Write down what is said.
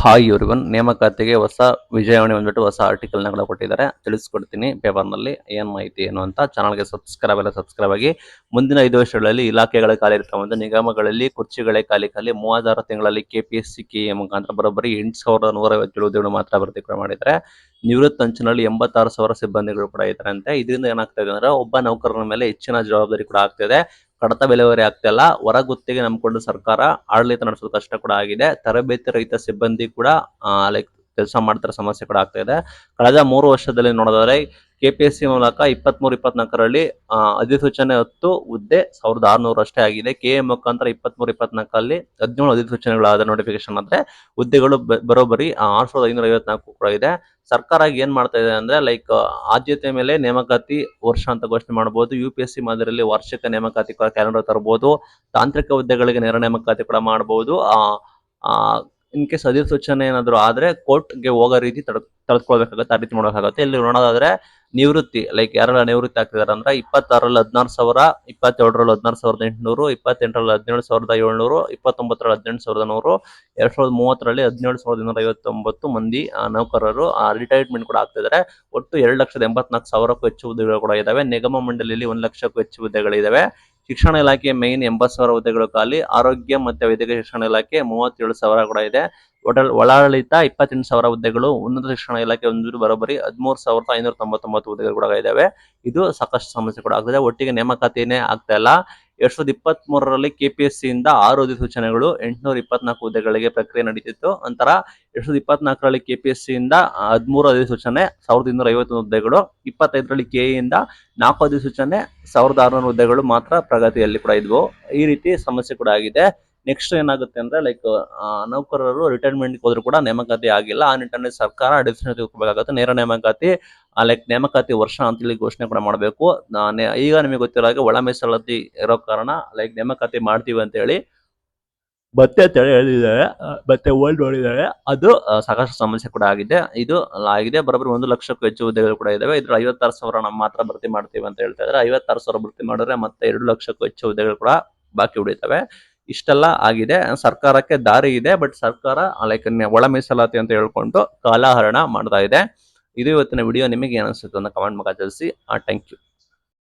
Hi everyone, ನೇಮಕಾತಿಗೆ ಹೊಸ ವಿಜಯವಾಣಿ ಬಂದ್ಬಿಟ್ಟು ಹೊಸ ಆರ್ಟಿಕಲ್ನ ಕೂಡ ಕೊಟ್ಟಿದ್ದಾರೆ. ತಿಳಿಸ್ಕೊಡ್ತೀನಿ ಪೇಪರ್ನಲ್ಲಿ ಏನು ಮಾಹಿತಿ ಏನು ಅಂತ. ಚಾನಲ್ಗೆ ಸಬ್ಸ್ಕ್ರೈಬ್ ಆಗಿ. ಮುಂದಿನ 5 ವರ್ಷಗಳಲ್ಲಿ ಇಲಾಖೆಗಳ ಖಾಲಿ ಇರ್ತವೆ, ನಿಗಮಗಳಲ್ಲಿ ಕುರ್ಚಿಗಳೇ ಖಾಲಿ 36 ತಿಂಗಳಲ್ಲಿ KPSC KA ಮುಖಾಂತರ ಬರೋಬ್ಬರಿ 8,157 ಹುದ್ದೆಗಳು ಮಾತ್ರ ಭರ್ತಿ ಕೂಡ ಮಾಡಿದ್ದಾರೆ. ನಿವೃತ್ತ ಅಂಚಿನಲ್ಲಿ 86,000 ಸಿಬ್ಬಂದಿಗಳು ಕೂಡ ಇದ್ದಾರೆ ಅಂತೆ. ಇದರಿಂದ ಏನಾಗ್ತಾ ಇದೆ ಅಂದ್ರೆ ಒಬ್ಬ ನೌಕರನ ಮೇಲೆ ಹೆಚ್ಚಿನ ಜವಾಬ್ದಾರಿ ಕೂಡ ಆಗ್ತಿದೆ. ಕಡತ ವಿಲೇವಾರಿ ಆಗ್ತಿಲ್ಲ. ಹೊರ ಗುತ್ತಿಗೆ ನಂಬಿಕೊಂಡು ಸರ್ಕಾರ ಆಡಳಿತ ನಡೆಸೋದು ಕಷ್ಟ ಕೂಡ ಆಗಿದೆ. ತರಬೇತಿ ರಹಿತ ಸಿಬ್ಬಂದಿ ಕೂಡ ಲೈಕ್ ಕೆಲಸ ಮಾಡ್ತಾರೆ, ಸಮಸ್ಯೆ ಕೂಡ ಆಗ್ತಾ ಇದೆ. ಕಳೆದ 3 ವರ್ಷದಲ್ಲಿ ನೋಡೋದಾದ್ರೆ KPSC ಮೂಲಕ 23-24ರಲ್ಲಿ ಅಧಿಸೂಚನೆ 10 ಹುದ್ದೆ 1,600 ಅಷ್ಟೇ ಆಗಿದೆ. KA ಮುಖಾಂತರ 23-24ಅಲ್ಲಿ 17 ಅಧಿಸೂಚನೆಗಳಾದ ನೋಟಿಫಿಕೇಶನ್ ಆದ್ರೆ ಹುದ್ದೆಗಳು ಬರೋಬ್ಬರಿ 6,554 ಕೂಡ ಇದೆ. ಸರ್ಕಾರ ಏನ್ ಮಾಡ್ತಾ ಇದೆ ಅಂದ್ರೆ ಲೈಕ್ ಆದ್ಯತೆ ಮೇಲೆ ನೇಮಕಾತಿ ವರ್ಷ ಅಂತ ಘೋಷಣೆ ಮಾಡಬಹುದು. UPSC ಮಾದರಿಯಲ್ಲಿ ವಾರ್ಷಿಕ ನೇಮಕಾತಿ ಕ್ಯಾಲೆಂಡರ್ ತರಬಹುದು. ತಾಂತ್ರಿಕ ಹುದ್ದೆಗಳಿಗೆ ನೇರ ನೇಮಕಾತಿ ಕೂಡ ಮಾಡಬಹುದು. ಇನ್ ಕೇಸ್ ಅಧಿಸೂಚನೆ ಏನಾದ್ರು ಆದ್ರೆ ಕೋರ್ಟ್ಗೆ ಹೋಗೋ ರೀತಿ ತಡೆದುಕೊಳ್ಬೇಕಾಗುತ್ತೆ, ಆ ರೀತಿ ಮಾಡಬೇಕಾಗುತ್ತೆ. ಇಲ್ಲಿ ನೋಡೋದಾದ್ರೆ ನಿವೃತ್ತಿ ಲೈಕ್ ಯಾರೆಲ್ಲ ನಿವೃತ್ತಿ ಆಗ್ತಿದಾರೆ ಅಂದ್ರೆ 26ರಲ್ಲಿ 16,000, 27ರಲ್ಲಿ 16,800, 28ರಲ್ಲಿ 17,700, 29ರಲ್ಲಿ 18,100, 2030ರಲ್ಲಿ 17,159 ಮಂದಿ ನೌಕರರು ರಿಟೈರ್ಮೆಂಟ್ ಕೂಡ ಆಗ್ತಿದ್ದಾರೆ. ಒಟ್ಟು 2,84,000ಕ್ಕೂ ಹೆಚ್ಚು ಹುದ್ದೆಗಳು ಕೂಡ ಇದಾವೆ. ನಿಗಮ ಮಂಡಳಿಯಲ್ಲಿ 1 ಲಕ್ಷಕ್ಕೂ ಹೆಚ್ಚು ಹುದ್ದೆಗಳಿದಾವೆ. ಶಿಕ್ಷಣ ಇಲಾಖೆ ಮೇನ್ 80,000 ಹುದ್ದೆಗಳು ಖಾಲಿ. ಆರೋಗ್ಯ ಮತ್ತು ವೈದ್ಯಕೀಯ ಶಿಕ್ಷಣ ಇಲಾಖೆ 37,000 ಕೂಡ ಇದೆ. ಒಳಾಡಳಿತ 28,000 ಹುದ್ದೆಗಳು. ಉನ್ನತ ಶಿಕ್ಷಣ ಇಲಾಖೆ ಒಂದು ಬರೋಬ್ಬರಿ 13,599 ಹುದ್ದೆಗಳು ಕೂಡ ಇದಾವೆ. ಇದು ಸಾಕಷ್ಟು ಸಮಸ್ಯೆ ಕೂಡ ಆಗ್ತದೆ. ಒಟ್ಟಿಗೆ ನೇಮಕಾತಿನೇ ಆಗ್ತಾ ಇಲ್ಲ. 2023ರಲ್ಲಿ KPSC ಇಂದ 6 ಅಧಿಸೂಚನೆಗಳು 824 ಹುದ್ದೆಗಳಿಗೆ ಪ್ರಕ್ರಿಯೆ ನಡೀತಿತ್ತು. ನಂತರ 2024ರಲ್ಲಿ KPSC ಇಂದ 13 ಅಧಿಸೂಚನೆ 1,251 ಹುದ್ದೆಗಳು. 25ರಲ್ಲಿ KA ಇಂದ 4 ಅಧಿಸೂಚನೆ 1,600 ಹುದ್ದೆಗಳು ಮಾತ್ರ ಪ್ರಗತಿಯಲ್ಲಿ ಕೂಡ ಇದ್ವು. ಈ ರೀತಿ ಸಮಸ್ಯೆ ಕೂಡ ಆಗಿದೆ. ನೆಕ್ಸ್ಟ್ ಏನಾಗುತ್ತೆ ಅಂದ್ರೆ ಲೈಕ್ ನೌಕರರು ರಿಟೈರ್ಮೆಂಟ್ ಹೋದ್ರು ಕೂಡ ನೇಮಕಾತಿ ಆಗಿಲ್ಲ. ಆ ನಿಟ್ಟಿನಲ್ಲಿ ಸರ್ಕಾರ ಡಿಸಿಷನ್ ತೆಗೆದುಕೋಬೇಕಾಗುತ್ತೆ. ನೇರ ನೇಮಕಾತಿ ಲೈಕ್ ನೇಮಕಾತಿ ವರ್ಷ ಅಂತೇಳಿ ಘೋಷಣೆ ಕೂಡ ಮಾಡಬೇಕು. ಈಗ ನಿಮಗೆ ಗೊತ್ತಿರೋ ಹಾಗೆ ಒಳ ಮೀಸಲಾತಿ ಇರೋ ಕಾರಣ ಲೈಕ್ ನೇಮಕಾತಿ ಮಾಡ್ತೀವಿ ಅಂತ ಹೇಳಿ ಮತ್ತೆ ಹೇಳಿದ್ದಾರೆ, ಮತ್ತೆ ಓಲ್ಡ್ ಮಾಡಿದ್ದಾರೆ. ಅದು ಸಾಕಷ್ಟು ಸಮಸ್ಯೆ ಕೂಡ ಆಗಿದೆ. ಇದು ಆಗಿದೆ. ಬರೋಬ್ಬರಿ 1 ಲಕ್ಷಕ್ಕೂ ಹೆಚ್ಚು ಹುದ್ದೆಗಳು ಕೂಡ ಇದಾವೆ. ಇದ್ರ 56,000 ಮಾತ್ರ ಭರ್ತಿ ಮಾಡ್ತೀವಿ ಅಂತ ಹೇಳ್ತಾ ಇದ್ದಾರೆ. 56,000 ಭರ್ತಿ ಮಾಡಿದ್ರೆ ಮತ್ತೆ 2 ಲಕ್ಷಕ್ಕೂ ಹೆಚ್ಚು ಹುದ್ದೆಗಳು ಕೂಡ ಬಾಕಿ ಉಳಿತವೆ. ಇಷ್ಟೆಲ್ಲ ಆಗಿದೆ. ಸರ್ಕಾರಕ್ಕೆ ದಾರಿ ಇದೆ, ಬಟ್ ಸರ್ಕಾರ ಲೈಕ್ ಒಳ ಮೀಸಲಾತಿ ಅಂತ ಹೇಳ್ಕೊಂಡು ಕಾಲಹರಣ ಮಾಡ್ತಾ ಇದೆ. ಇದು ಇವತ್ತಿನ ವಿಡಿಯೋ. ನಿಮಗೆ ಏನಿಸುತ್ತೆ ಅಂತ ಕಮೆಂಟ್ ಮೂಲಕ ತಿಳಿಸಿ. Thank you.